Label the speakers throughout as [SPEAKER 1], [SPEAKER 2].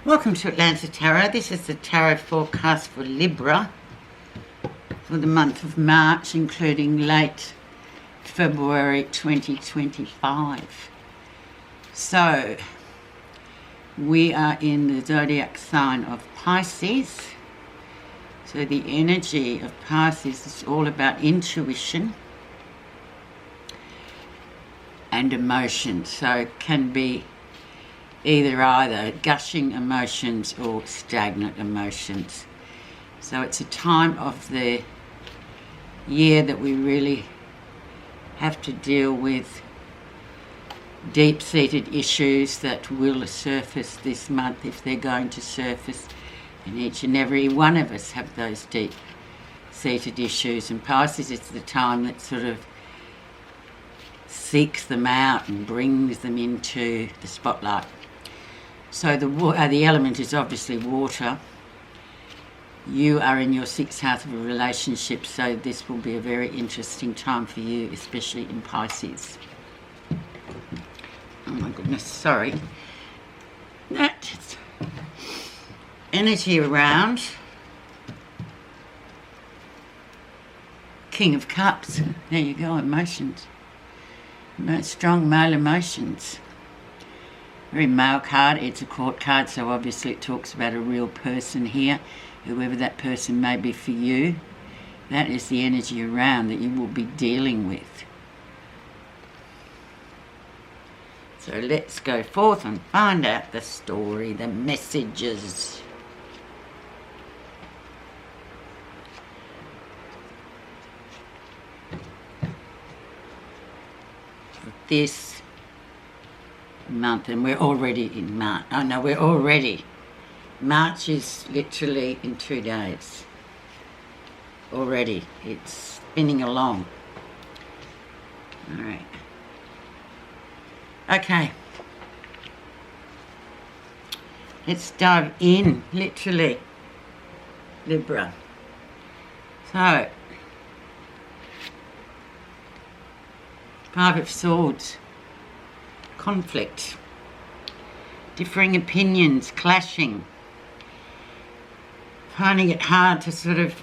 [SPEAKER 1] Welcome to Atlanta Tarot. This is the tarot forecast for Libra for the month of March, including late February 2025. So, we are in the zodiac sign of Pisces. So the energy of Pisces is all about intuition and emotion. So it can be either gushing emotions or stagnant emotions. So it's a time of the year that we really have to deal with deep-seated issues that will surface this month, if they're going to surface. And each and every one of us have those deep-seated issues, and Pisces is the time that sort of seeks them out and brings them into the spotlight. So the element is obviously water. You are in your sixth house of a relationship, so this will be a very interesting time for you, especially in Pisces. Oh my goodness, sorry. That energy around King of Cups. There you go, emotions. Strong male emotions. Very male card. It's a court card, so obviously it talks about a real person here, whoever that person may be for you. That is the energy around that you will be dealing with. So let's go forth and find out the story, the messages. For this month, and we're already in March. Oh no, we're already. March is literally in 2 days. Already. It's spinning along. Alright. Okay. Let's dive in, literally. Libra. So, Five of Swords. Conflict, differing opinions, clashing, finding it hard to sort of,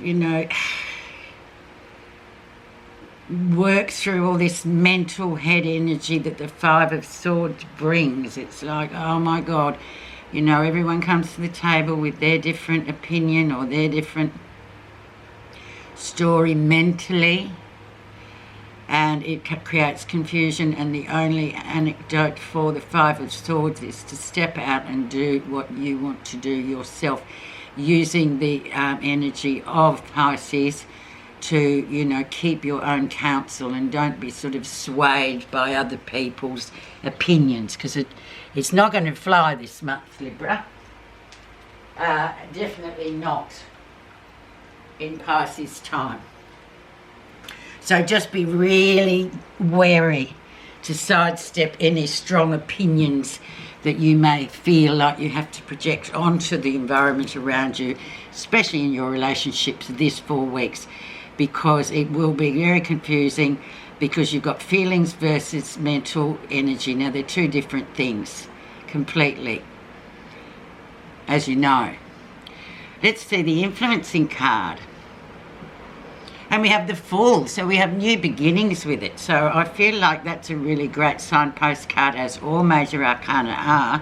[SPEAKER 1] work through all this mental head energy that the Five of Swords brings. It's like, oh my God, everyone comes to the table with their different opinion or their different story mentally, and it creates confusion, and the only antidote for the Five of Swords is to step out and do what you want to do yourself, using the energy of Pisces to, keep your own counsel, and don't be sort of swayed by other people's opinions, because it's not going to fly this month, Libra. Definitely not in Pisces time. So just be really wary to sidestep any strong opinions that you may feel like you have to project onto the environment around you, especially in your relationships this 4 weeks, because it will be very confusing, because you've got feelings versus mental energy. Now, they're two different things completely, as you know. Let's see the influencing card. And we have the Fool, so we have new beginnings with it. So I feel like that's a really great signpost card, as all major arcana are.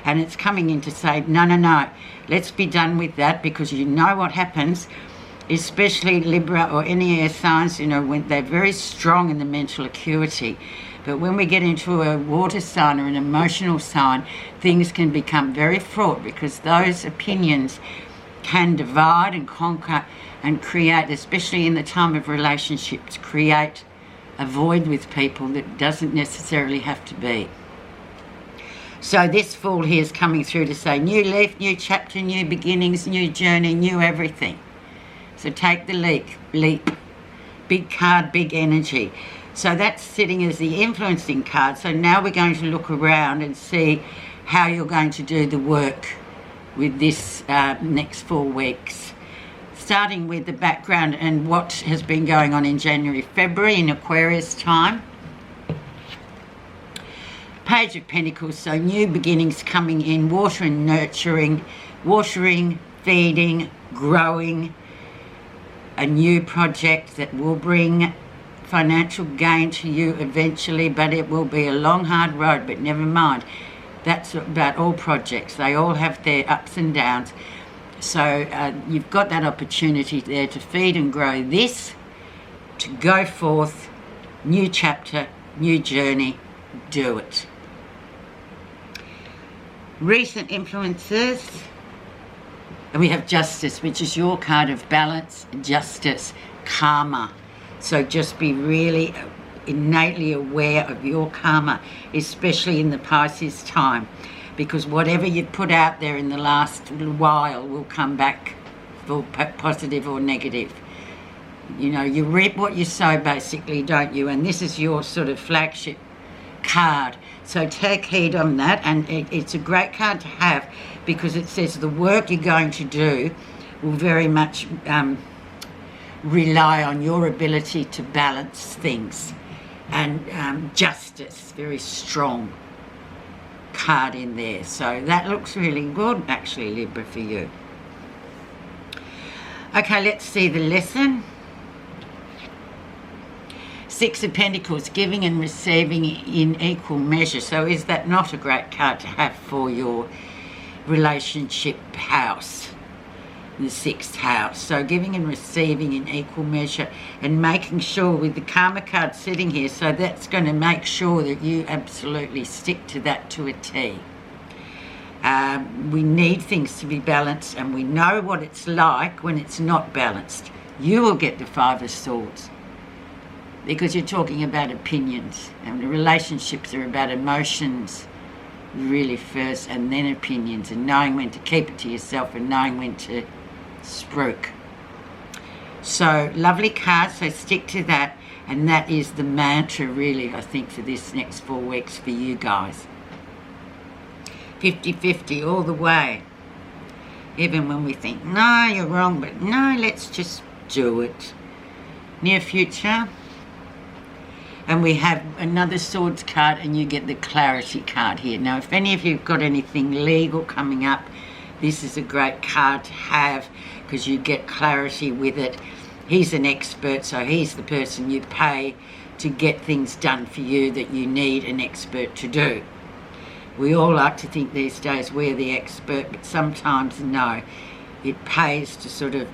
[SPEAKER 1] And it's coming in to say, no, let's be done with that, because you know what happens, especially Libra or any air signs, when they're very strong in the mental acuity. But when we get into a water sign or an emotional sign, things can become very fraught, because those opinions can divide and conquer and create, especially in the time of relationships, create a void with people that doesn't necessarily have to be. So this Fool here is coming through to say new leaf, new chapter, new beginnings, new journey, new everything. So take the leap. Big card, big energy. So that's sitting as the influencing card. So now we're going to look around and see how you're going to do the work with this next 4 weeks. Starting with the background and what has been going on in January, February in Aquarius time. Page of Pentacles, so new beginnings coming in, water and nurturing, watering, feeding, growing, a new project that will bring financial gain to you eventually, but it will be a long, hard road, but never mind. That's about all projects. They all have their ups and downs. So you've got that opportunity there to feed and grow this, to go forth, new chapter, new journey, do it. Recent influences, and we have Justice, which is your card of balance, justice, karma. So just be really innately aware of your karma, especially in the Pisces time, because whatever you put out there in the last little while will come back for positive or negative. You know, you reap what you sow, basically, don't you? And this is your sort of flagship card. So take heed on that, and it's a great card to have because it says the work you're going to do will very much rely on your ability to balance things. And justice, very strong card in there. So that looks really good, actually, Libra, for you. Okay, let's see the lesson. Six of Pentacles, giving and receiving in equal measure. So is that not a great card to have for your relationship house? The sixth house. So giving and receiving in equal measure, and making sure with the karma card sitting here, so that's going to make sure that you absolutely stick to that to a T. We need things to be balanced, and we know what it's like when it's not balanced. You will get the Five of Swords because you're talking about opinions, and the relationships are about emotions really first, and then opinions, and knowing when to keep it to yourself and knowing when to spruik. So lovely card, so stick to that, and that is the mantra really, I think, for this next 4 weeks for you guys. 50-50 all the way, even when we think no, you're wrong, but no, let's just do it. Near future, and we have another Swords card, and you get the Clarity card here. Now if any of you have got anything legal coming up, this is a great card to have because you get clarity with it. He's an expert, so he's the person you pay to get things done for you that you need an expert to do. We all like to think these days we're the expert, but sometimes no. It pays to sort of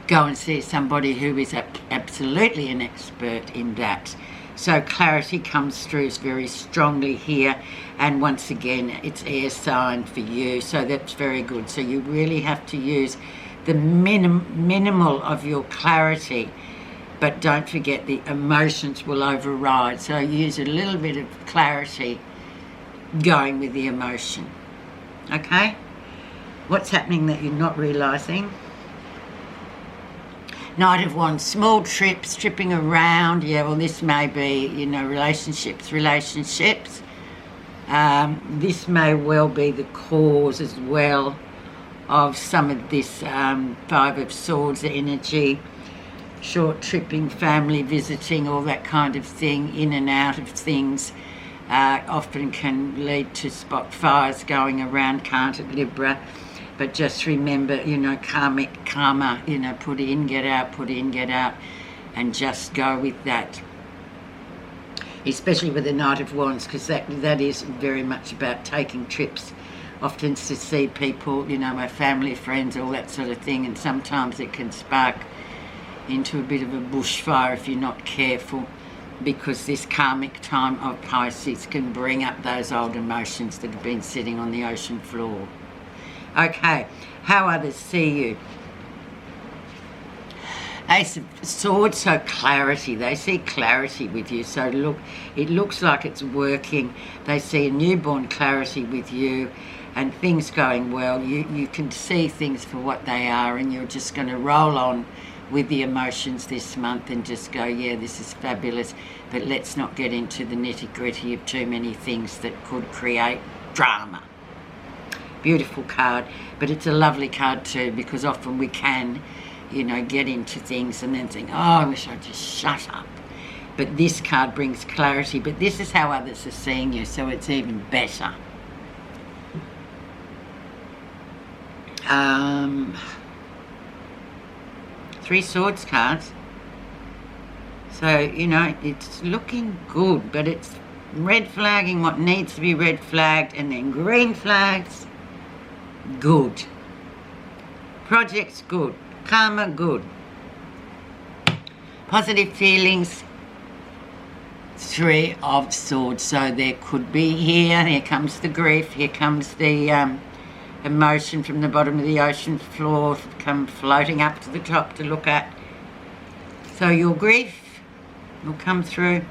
[SPEAKER 1] go and see somebody who is absolutely an expert in that. So clarity comes through very strongly here, and once again it's air sign for you, so that's very good. So you really have to use the minimal of your clarity, but don't forget the emotions will override, so use a little bit of clarity going with the emotion. Okay, what's happening that you're not realizing? Knight of Wands, small trips, tripping around. Yeah, well, this may be, you know, relationships. This may well be the cause as well of some of this Five of Swords energy. Short tripping, family visiting, all that kind of thing, in and out of things, often can lead to spot fires going around, can't it, Libra? But just remember, you know, karma, you know, put in, get out, and just go with that. Especially with the Knight of Wands, because that is very much about taking trips, often to see people, you know, my family, friends, all that sort of thing, and sometimes it can spark into a bit of a bushfire if you're not careful, because this karmic time of Pisces can bring up those old emotions that have been sitting on the ocean floor. Okay, how others see you. Ace of Swords, so clarity. They see clarity with you. So look, it looks like it's working. They see a newborn clarity with you and things going well. You can see things for what they are, and you're just going to roll on with the emotions this month and just go, yeah, this is fabulous. But let's not get into the nitty-gritty of too many things that could create drama. Beautiful card, but it's a lovely card too, because often we can, you know, get into things and then think, oh, I wish I'd just shut up. But this card brings clarity. But this is how others are seeing you, so it's even better. Three Swords cards. So, you know, it's looking good, but it's red flagging what needs to be red flagged, and then green flags, good. Projects, good. Karma, good. Positive feelings, Three of Swords. So there could be here comes the grief, here comes the emotion from the bottom of the ocean floor, come floating up to the top to look at. So your grief will come through.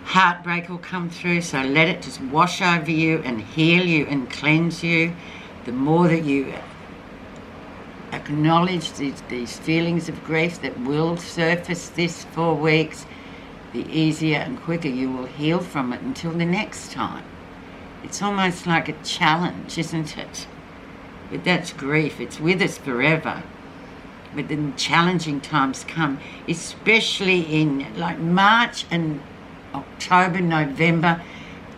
[SPEAKER 1] Heartbreak will come through, so let it just wash over you and heal you and cleanse you. The more that you acknowledge these feelings of grief that will surface this 4 weeks, the easier and quicker you will heal from it until the next time. It's almost like a challenge, isn't it? But that's grief. It's with us forever. But then challenging times come, especially in like March and October, November.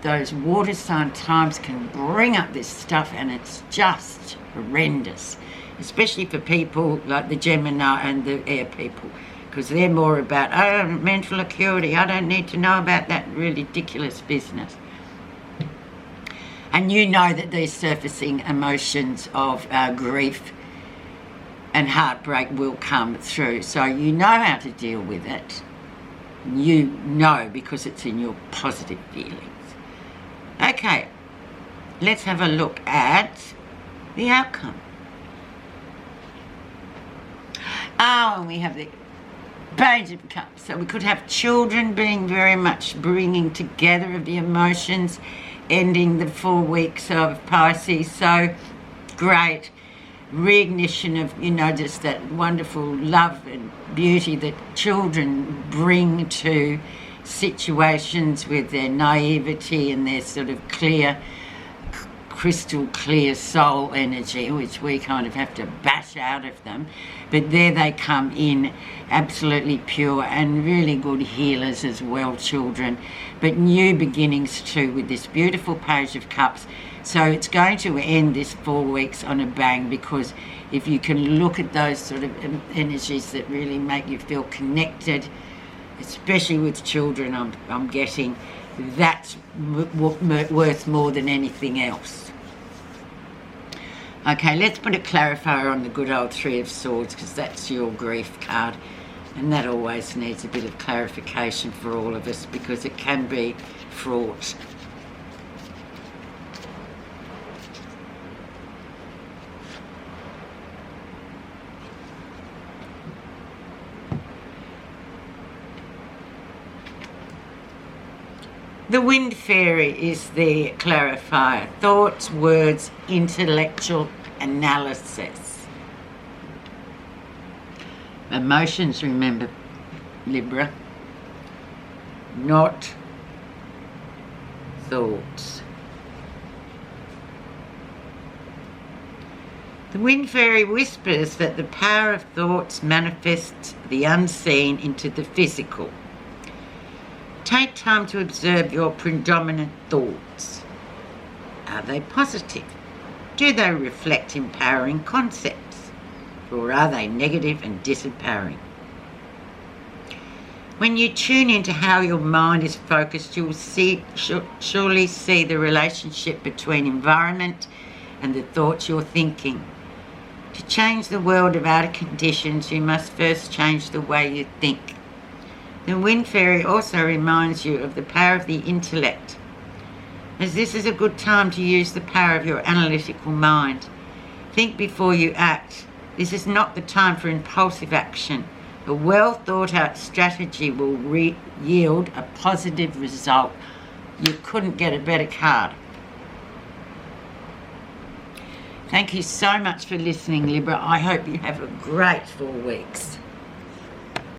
[SPEAKER 1] Those water sign times can bring up this stuff, and it's just horrendous, especially for people like the Gemini and the air people, because they're more about, oh, mental acuity, I don't need to know about that ridiculous business. And you know that these surfacing emotions of grief and heartbreak will come through, so you know how to deal with it. You know, because it's in your positive feelings. Okay, let's have a look at the outcome. Oh, and we have the Page of Cups. So we could have children being very much bringing together of the emotions, ending the 4 weeks of Pisces. So great. Reignition of, you know, just that wonderful love and beauty that children bring to situations with their naivety and their sort of clear, crystal clear soul energy, which we kind of have to bash out of them. But there they come in, absolutely pure and really good healers as well, children. But new beginnings too with this beautiful Page of Cups. So it's going to end this 4 weeks on a bang, because if you can look at those sort of energies that really make you feel connected, especially with children, I'm getting, that's worth more than anything else. Okay, let's put a clarifier on the good old Three of Swords, because that's your grief card, and that always needs a bit of clarification for all of us, because it can be fraught. The Wind Fairy is the clarifier. Thoughts, words, intellectual analysis. Emotions, remember, Libra, not thoughts. The Wind Fairy whispers that the power of thoughts manifests the unseen into the physical. Take time to observe your predominant thoughts. Are they positive? Do they reflect empowering concepts? Or are they negative and disempowering? When you tune into how your mind is focused, you'll surely see the relationship between environment and the thoughts you're thinking. To change the world of outer conditions, you must first change the way you think. The Wind Fairy also reminds you of the power of the intellect, as this is a good time to use the power of your analytical mind. Think before you act. This is not the time for impulsive action. A well thought out strategy will yield a positive result. You couldn't get a better card. Thank you so much for listening, Libra. I hope you have a great 4 weeks.